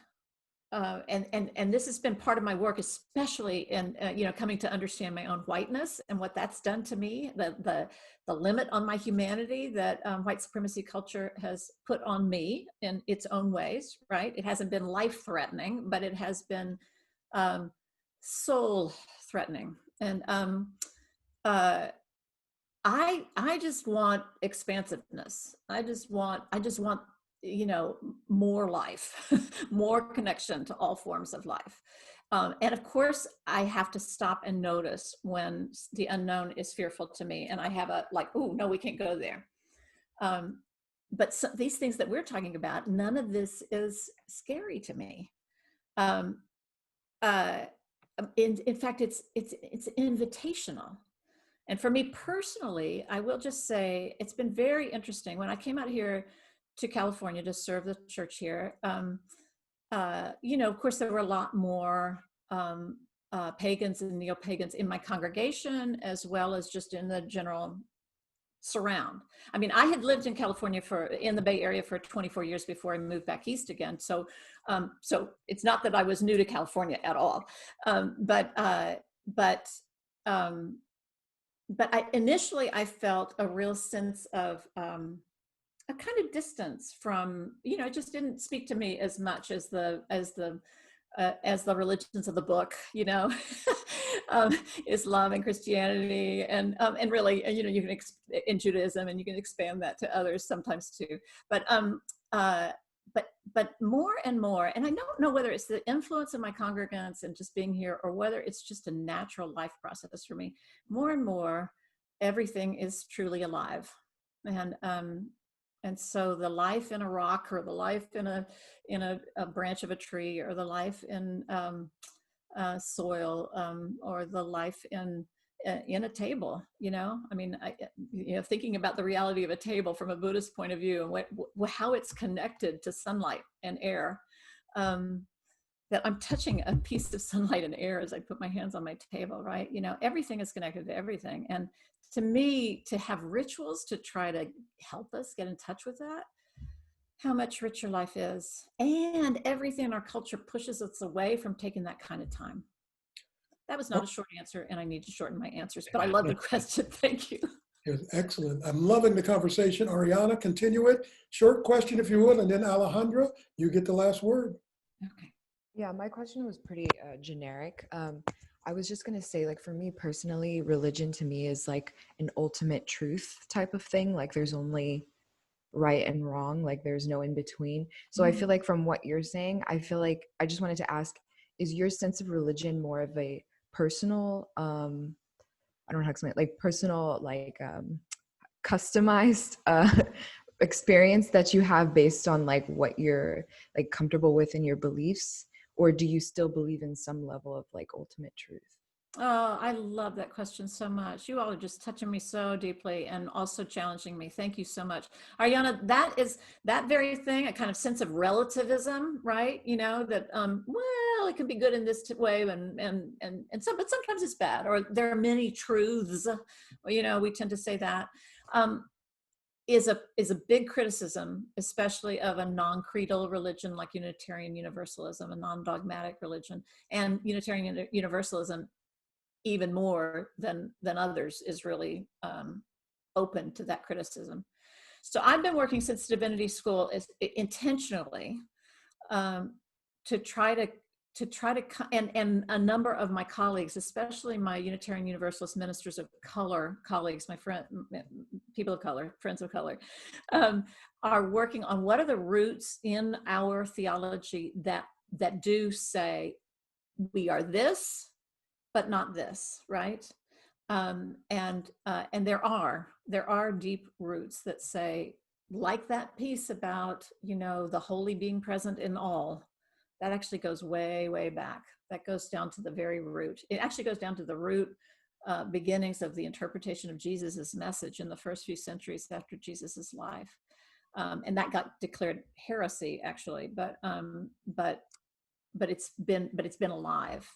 and this has been part of my work, especially in you know, coming to understand my own whiteness and what that's done to me, the limit on my humanity that white supremacy culture has put on me in its own ways, right? It hasn't been life-threatening, but it has been soul-threatening. And I just want expansiveness. I just want, you know, more life, more connection to all forms of life. And of course, I have to stop and notice when the unknown is fearful to me. And I have a like, oh, no, we can't go there. But these things that we're talking about, none of this is scary to me. In fact, it's invitational. And for me personally, I will just say it's been very interesting. When I came out here to California to serve the church here, you know, of course, there were a lot more pagans and neo-pagans in my congregation, as well as just in the general surround. I mean, I had lived in California in the Bay Area for 24 years before I moved back east again. So, so it's not that I was new to California at all, but initially I felt a real sense of a kind of distance from, it just didn't speak to me as much as the religions of the book, Islam and Christianity, and really, you can in Judaism, and you can expand that to others sometimes too. But more and more, and I don't know whether it's the influence of my congregants and just being here, or whether it's just a natural life process for me. More and more, everything is truly alive, and so the life in a rock, or the life in a branch of a tree, or the life in soil, or the life in a table, I mean, thinking about the reality of a table from a Buddhist point of view, and how it's connected to sunlight and air, that I'm touching a piece of sunlight and air as I put my hands on my table, right? Everything is connected to everything. And to me, to have rituals to try to help us get in touch with that, how much richer life is. And everything in our culture pushes us away from taking that kind of time. That was not a short answer, and I need to shorten my answers, but I love the question. Thank you. Yes, excellent. I'm loving the conversation. Ariana, continue it. Short question, if you would, and then Alejandra, you get the last word. Okay. Yeah, my question was pretty generic. I was just going to say, like, for me personally, religion to me is like an ultimate truth type of thing. Like, there's only right and wrong, like there's no in between. So I feel like from what you're saying, I feel like I just wanted to ask, is your sense of religion more of a personal, I don't know how to explain it, like personal, like customized experience that you have based on like what you're like comfortable with in your beliefs? Or do you still believe in some level of like ultimate truth? Oh, I love that question so much. You all are just touching me so deeply and also challenging me. Thank you so much. Ariana, that is that very thing, a kind of sense of relativism, right? That, well, it can be good in this way, and so, but sometimes it's bad, or there are many truths, we tend to say that. Is a big criticism, especially of a non-creedal religion like Unitarian Universalism, a non-dogmatic religion, and Unitarian Universalism, even more than others, is really open to that criticism. So I've been working since Divinity School intentionally to try to, and a number of my colleagues, especially my Unitarian Universalist ministers of color colleagues, people of color, friends of color, are working on what are the roots in our theology that do say we are this, but not this, right? And there are deep roots that say, like that piece about the holy being present in all. That actually goes way, way back. That goes down to the very root. It actually goes down to the root beginnings of the interpretation of Jesus's message in the first few centuries after Jesus's life, and that got declared heresy, actually. But it's been alive,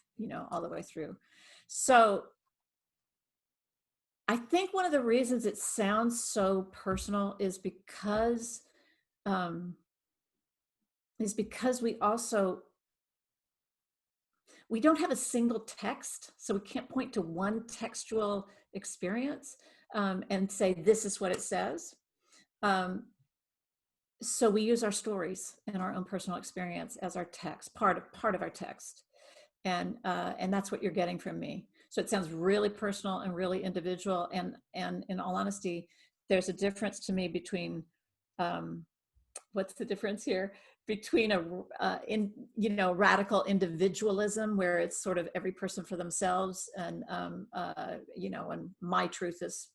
all the way through. So I think one of the reasons it sounds so personal is because we don't have a single text, so we can't point to one textual experience and say, this is what it says. So we use our stories and our own personal experience as our text, part of our text. And that's what you're getting from me. So it sounds really personal and really individual. And in all honesty, there's a difference to me between, what's the difference here? Between radical individualism, where it's sort of every person for themselves, and and my truth is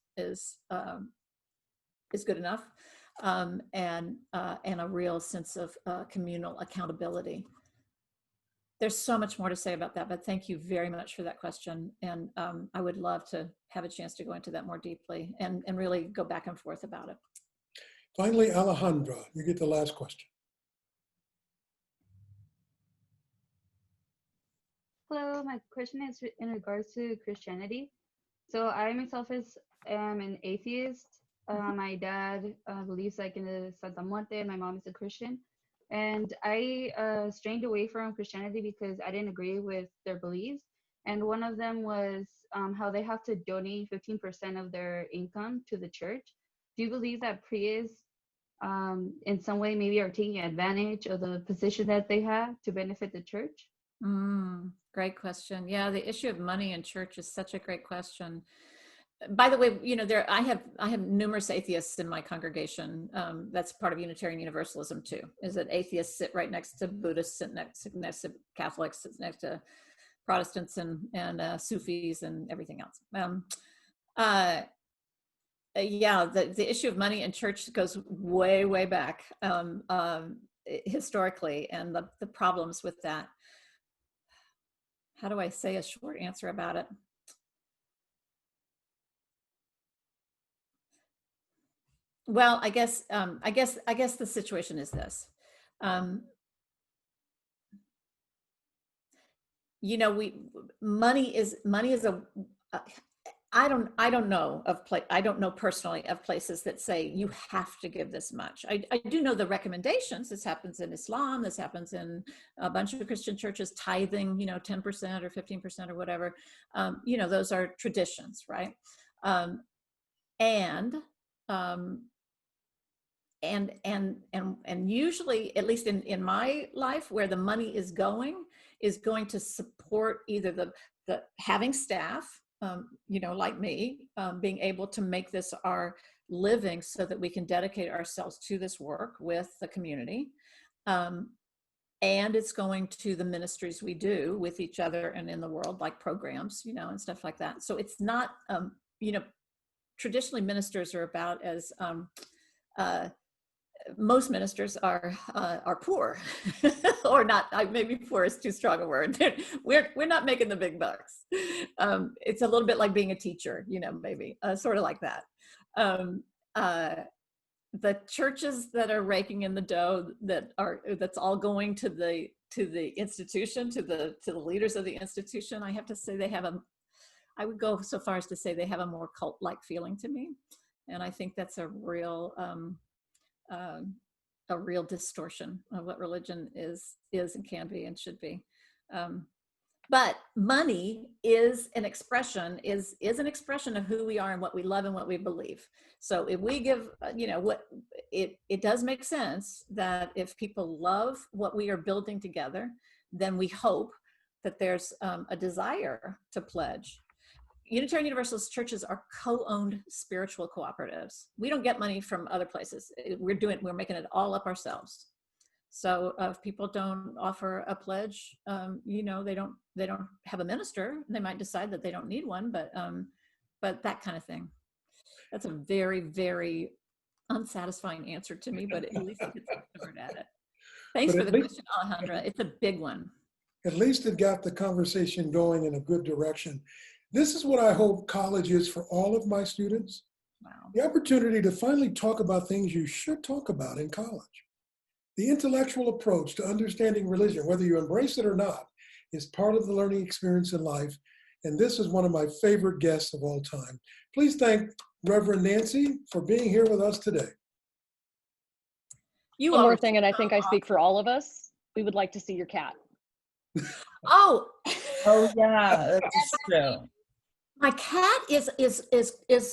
good enough, and a real sense of communal accountability. There's so much more to say about that, but thank you very much for that question. And I would love to have a chance to go into that more deeply and really go back and forth about it. Finally, Alejandra, you get the last question. Hello, my question is in regards to Christianity. So I myself am an atheist. My dad believes like in the Santa Muerte, and my mom is a Christian. And I strained away from Christianity because I didn't agree with their beliefs. And one of them was how they have to donate 15% of their income to the church. Do you believe that priests in some way maybe are taking advantage of the position that they have to benefit the church? Great question. Yeah, the issue of money in church is such a great question. By the way, you know, I have numerous atheists in my congregation. That's part of Unitarian Universalism too. Is that atheists sit right next to Buddhists, sit next to Catholics, sit next to Protestants and Sufis and everything else. Yeah, the issue of money in church goes way back historically, and the problems with that. How do I say a short answer about it? Well, I guess the situation is this. You know, money is a. I don't know I don't know personally of places that say you have to give this much. I do know the recommendations. This happens in Islam. This happens in a bunch of Christian churches, tithing, you know, 10% or 15% or whatever. You know, those are traditions, right? And usually, at least in my life, where the money is going to support either the having staff, you know, like me, being able to make this our living so that we can dedicate ourselves to this work with the community. And it's going to the ministries we do with each other and in the world, like programs, you know, and stuff like that. So it's not, you know, traditionally ministers are about as, most ministers are poor, or not. Maybe poor is too strong a word. We're not making the big bucks. It's a little bit like being a teacher, you know, maybe sort of like that. The churches that are raking in the dough, that's all going to the institution, to the leaders of the institution. I have to say I would go so far as to say they have a more cult-like feeling to me, and I think that's a real distortion of what religion is and can be and should be. But money is an expression of who we are and what we love and what we believe. So if we give, you know, it does make sense that if people love what we are building together, then we hope that there's a desire to pledge. Unitarian Universalist churches are co-owned spiritual cooperatives. We don't get money from other places. We're making it all up ourselves. So if people don't offer a pledge, you know, they don't have a minister. They might decide that they don't need one, but that kind of thing. That's a very, very unsatisfying answer to me, but at least it gets covered at it. Thanks for the question, Alejandra. It's a big one. At least it got the conversation going in a good direction. This is what I hope college is for all of my students. Wow. The opportunity to finally talk about things you should talk about in college. The intellectual approach to understanding religion, whether you embrace it or not, is part of the learning experience in life. And this is one of my favorite guests of all time. Please thank Reverend Nancy for being here with us today. One more thing, and I think I speak for all of us. We would like to see your cat. Oh yeah, that's true. My cat is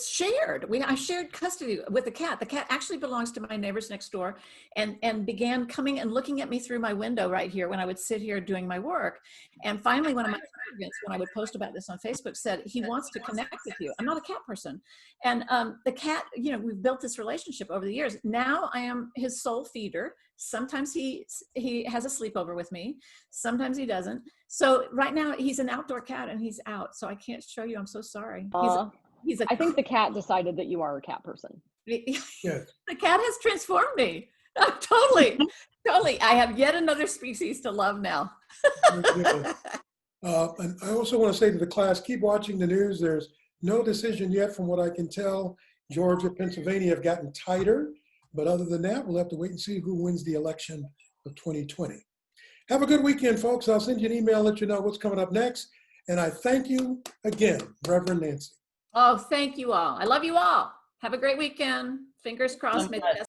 shared. I shared custody with the cat. The cat actually belongs to my neighbors next door, and began coming and looking at me through my window right here when I would sit here doing my work. And finally, one of my congregants, when I would post about this on Facebook, said he wants to connect with you. I'm not a cat person, and the cat, you know, we've built this relationship over the years. Now I am his sole feeder. Sometimes he has a sleepover with me. Sometimes he doesn't. So right now he's an outdoor cat and he's out. So I can't show you. I'm so sorry. I think the cat decided that you are a cat person. Yeah. The cat has transformed me. Totally. I have yet another species to love now. And I also want to say to the class, keep watching the news. There's no decision yet from what I can tell. Georgia, Pennsylvania have gotten tighter. But other than that, we'll have to wait and see who wins the election of 2020. Have a good weekend, folks. I'll send you an email, let you know what's coming up next. And I thank you again, Reverend Nancy. Oh, thank you all. I love you all. Have a great weekend. Fingers crossed. May the best